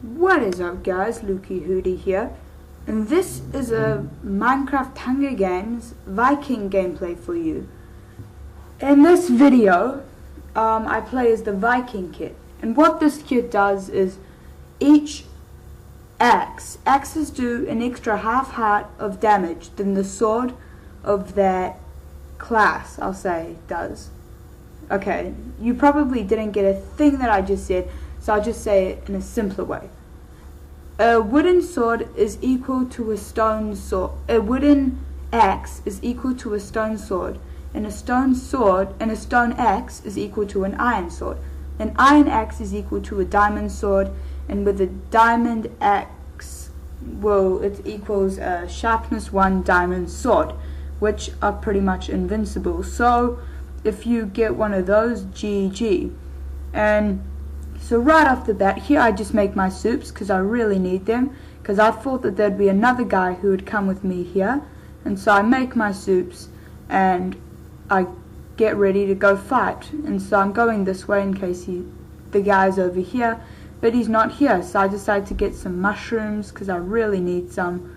What is up guys, Lukey Hootie here, and this is a Minecraft Hunger Games Viking gameplay for you. In this video, I play as the Viking kit, and what this kit does is each axes do an extra half heart of damage than the sword of that class, I'll say, does. Okay, you probably didn't get a thing that I just said, so I'll just say it in a simpler way. A wooden sword is equal to a stone sword. A wooden axe is equal to a stone sword, and a stone axe is equal to an iron sword. An iron axe is equal to a diamond sword, and with a diamond axe, well, it equals a sharpness 1 diamond sword, which are pretty much invincible. So if you get one of those, GG. And so right off the bat, here I just make my soups because I really need them, because I thought that there'd be another guy who would come with me here. And so I make my soups and I get ready to go fight. And so I'm going this way in case the guy's over here, but he's not here. So I decide to get some mushrooms because I really need some,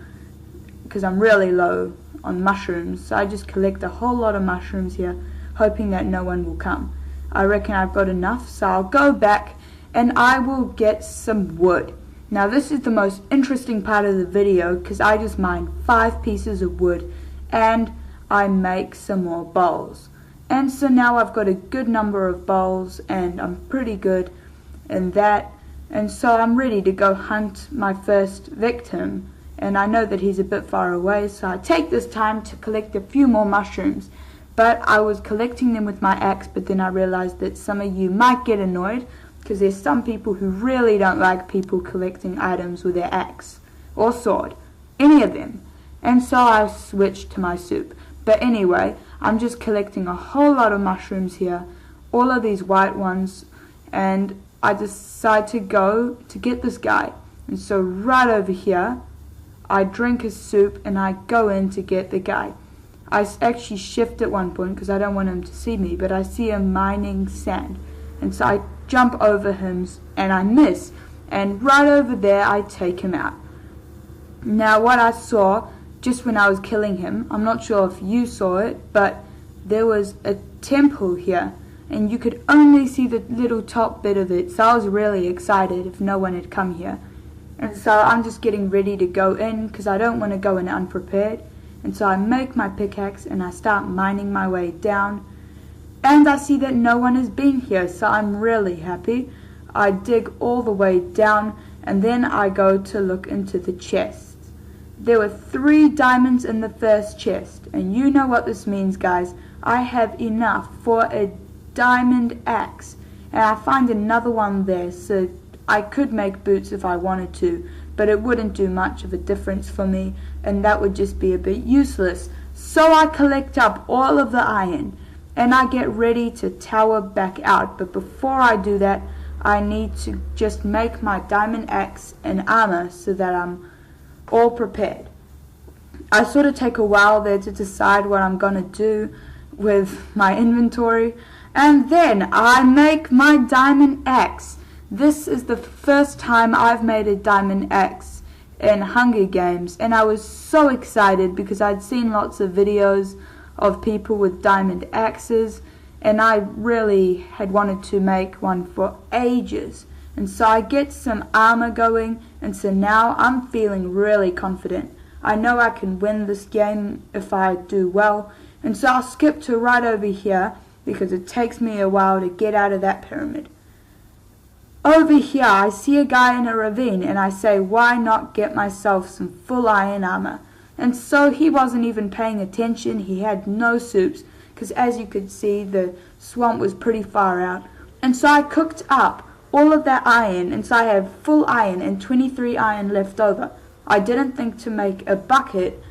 because I'm really low on mushrooms. So I just collect a whole lot of mushrooms here, hoping that no one will come. I reckon I've got enough, so I'll go back and I will get some wood. Now this is the most interesting part of the video because I just mine 5 pieces of wood and I make some more bowls. And so now I've got a good number of bowls and I'm pretty good in that. And so I'm ready to go hunt my first victim. And I know that he's a bit far away, so I take this time to collect a few more mushrooms. But I was collecting them with my axe, but then I realized that some of you might get annoyed because there's some people who really don't like people collecting items with their axe or sword, any of them. And so I switched to my soup. But anyway, I'm just collecting a whole lot of mushrooms here, all of these white ones, and I decide to go to get this guy. And so right over here, I drink his soup and I go in to get the guy. I actually shift at one point because I don't want him to see me, but I see him mining sand. And so I jump over him and I miss. And right over there I take him out. Now what I saw just when I was killing him, I'm not sure if you saw it, but there was a temple here. And you could only see the little top bit of it. So I was really excited if no one had come here. And so I'm just getting ready to go in because I don't want to go in unprepared. And so I make my pickaxe and I start mining my way down. And I see that no one has been here, so I'm really happy. I dig all the way down and then I go to look into the chests. There were 3 diamonds in the first chest. And you know what this means, guys. I have enough for a diamond axe. And I find another one there, so I could make boots if I wanted to, but it wouldn't do much of a difference for me, and that would just be a bit useless. So I collect up all of the iron, and I get ready to tower back out. But before I do that, I need to just make my diamond axe and armor so that I'm all prepared. I sort of take a while there to decide what I'm going to do with my inventory, and then I make my diamond axe. This is the first time I've made a diamond axe in Hunger Games, and I was so excited because I'd seen lots of videos of people with diamond axes, and I really had wanted to make one for ages. And so I get some armor going, and so now I'm feeling really confident. I know I can win this game if I do well, and so I'll skip to right over here because it takes me a while to get out of that pyramid. Over here I see a guy in a ravine and I say, why not get myself some full iron armor? And so he wasn't even paying attention. He had no soups because as you could see the swamp was pretty far out. And so I cooked up all of that iron, and so I have full iron and 23 iron left over. I didn't think to make a bucket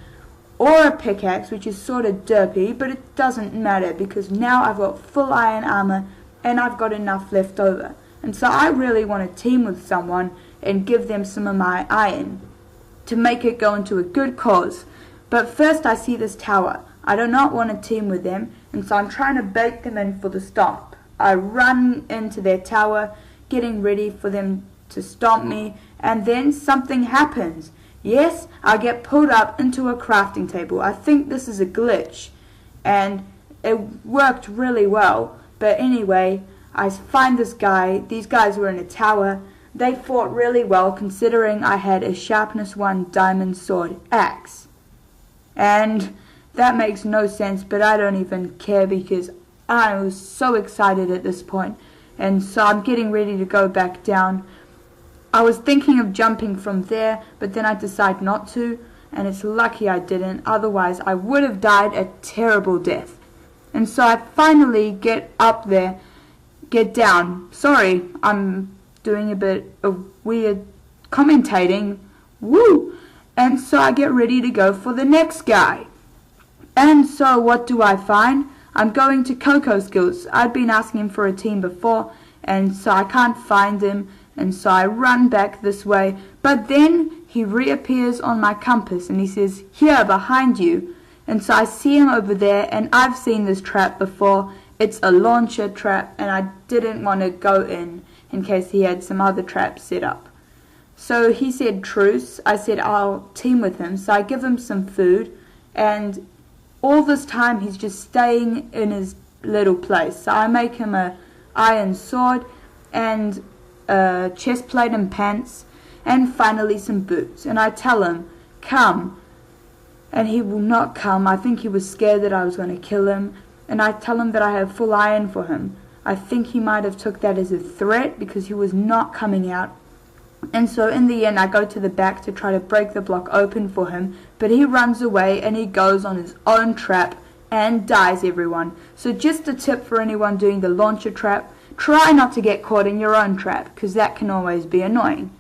or a pickaxe, which is sort of derpy, but it doesn't matter because now I've got full iron armor and I've got enough left over. And so I really want to team with someone and give them some of my iron to make it go into a good cause. But first I see this tower. I do not want to team with them, and so I'm trying to bait them in for the stomp. I run into their tower, getting ready for them to stomp me, and then something happens. Yes, I get pulled up into a crafting table. I think this is a glitch, and it worked really well. But anyway, I find this guy. These guys were in a tower. They fought really well considering I had a sharpness 1 diamond sword axe. And that makes no sense, but I don't even care because I was so excited at this point. And so I'm getting ready to go back down. I was thinking of jumping from there, but then I decided not to, and it's lucky I didn't, otherwise I would have died a terrible death. And so I finally get up there, get down. Sorry, I'm doing a bit of weird commentating. Woo! And so I get ready to go for the next guy. And so what do I find? I'm going to Coco Skills. I'd been asking him for a team before, and so I can't find him. And so I run back this way, but then he reappears on my compass and he says, "Here, behind you." And so I see him over there, and I've seen this trap before. It's a launcher trap, and I didn't want to go in case he had some other traps set up. So he said truce. I said I'll team with him, so I give him some food, and all this time he's just staying in his little place. So I make him a iron sword and a chest plate and pants, and finally some boots. And I tell him, "Come." And he will not come. I think he was scared that I was going to kill him. And I tell him that I have full iron for him. I think he might have took that as a threat because he was not coming out. And so in the end I go to the back to try to break the block open for him, but he runs away and he goes on his own trap and dies, everyone. So just a tip for anyone doing the launcher trap: try not to get caught in your own trap, because that can always be annoying.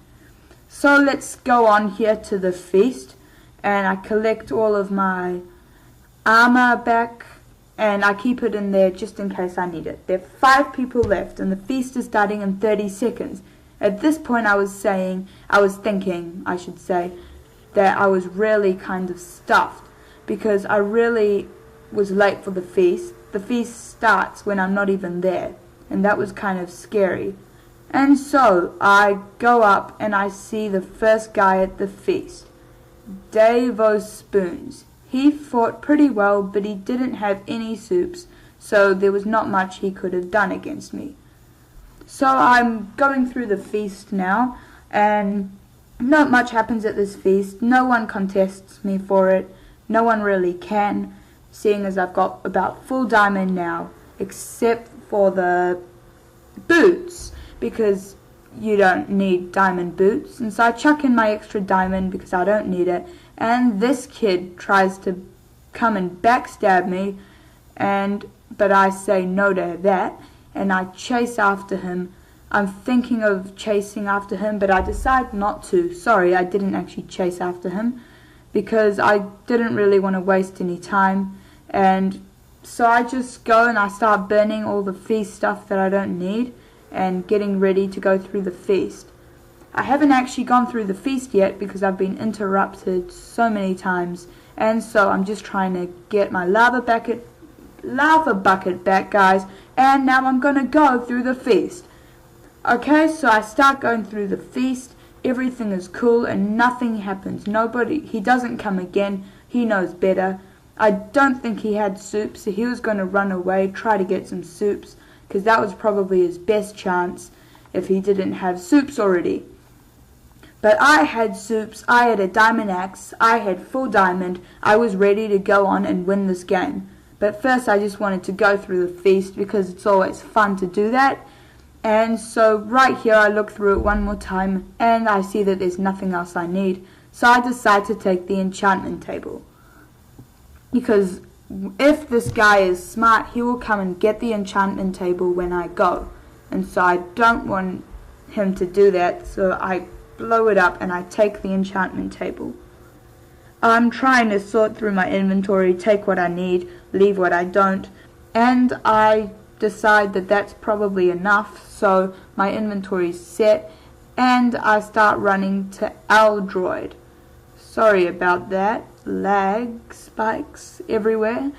So let's go on here to the feast, and I collect all of my armor back, and I keep it in there just in case I need it. There are 5 people left, and the feast is starting in 30 seconds. At this point I was thinking, that I was really kind of stuffed, because I really was late for the feast. The feast starts when I'm not even there, and that was kind of scary. And so I go up and I see the first guy at the feast, Davo Spoons. He fought pretty well, but he didn't have any soups, so there was not much he could have done against me. So I'm going through the feast now, and not much happens at this feast. No one contests me for it. No one really can, seeing as I've got about full diamond now, except for the boots, because you don't need diamond boots. And so I chuck in my extra diamond because I don't need it, and this kid tries to come and backstab me, but I say no to that, and I chase after him. I'm thinking of chasing after him, but I decide not to. Sorry, I didn't actually chase after him because I didn't really want to waste any time. And so I just go and I start burning all the feast stuff that I don't need and getting ready to go through the feast. I haven't actually gone through the feast yet because I've been interrupted so many times, and so I'm just trying to get my lava bucket back, guys, and now I'm gonna go through the feast. Okay, so I start going through the feast. Everything is cool and nothing happens. He doesn't come again. He knows better. I don't think he had soup, so he was going to run away, try to get some soups, because that was probably his best chance if he didn't have soups already. But I had soups, I had a diamond axe, I had full diamond. I was ready to go on and win this game. But first I just wanted to go through the feast because it's always fun to do that. And so right here I look through it one more time and I see that there's nothing else I need. So I decide to take the enchantment table, because if this guy is smart, he will come and get the enchantment table when I go. And so I don't want him to do that, so I blow it up and I take the enchantment table. I'm trying to sort through my inventory, take what I need, leave what I don't, and I decide that that's probably enough, so my inventory's set, and I start running to Aldroid. Sorry about that, lag spikes everywhere.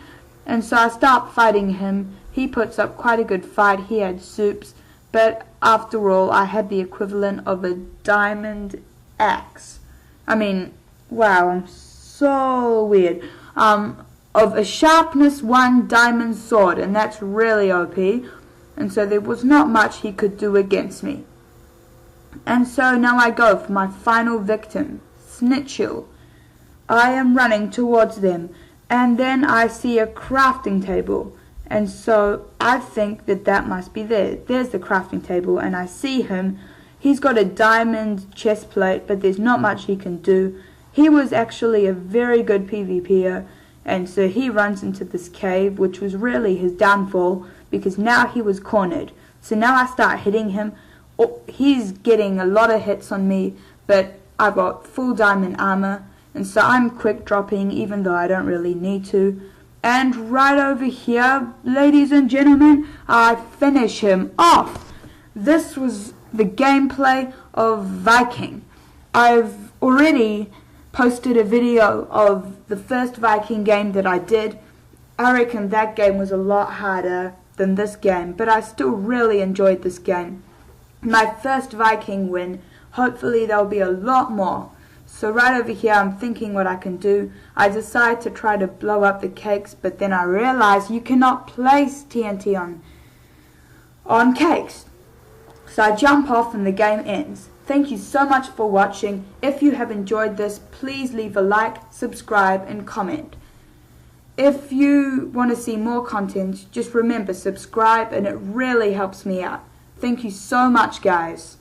And so I start fighting him. He puts up quite a good fight. He had soups, but after all I had the equivalent of a diamond axe. I mean, wow, I'm so weird. Of a sharpness 1 diamond sword, and that's really OP. And so there was not much he could do against me. And so now I go for my final victim, Snitchel. I am running towards them, and then I see a crafting table. And so I think that must be there. There's the crafting table, and I see him. He's got a diamond chest plate, but there's not much he can do. He was actually a very good PvPer, and so he runs into this cave, which was really his downfall, because now he was cornered. So now I start hitting him. Oh, he's getting a lot of hits on me, but I've got full diamond armor, and so I'm quick dropping even though I don't really need to. And right over here, ladies and gentlemen, I finish him off. This was the gameplay of Viking. I've already posted a video of the first Viking game that I did. I reckon that game was a lot harder than this game, but I still really enjoyed this game. My first Viking win. Hopefully there'll be a lot more. So right over here I'm thinking what I can do. I decide to try to blow up the cakes, but then I realize you cannot place TNT on cakes. So I jump off and the game ends. Thank you so much for watching. If you have enjoyed this, please leave a like, subscribe and comment. If you want to see more content, just remember subscribe, and it really helps me out. Thank you so much, guys.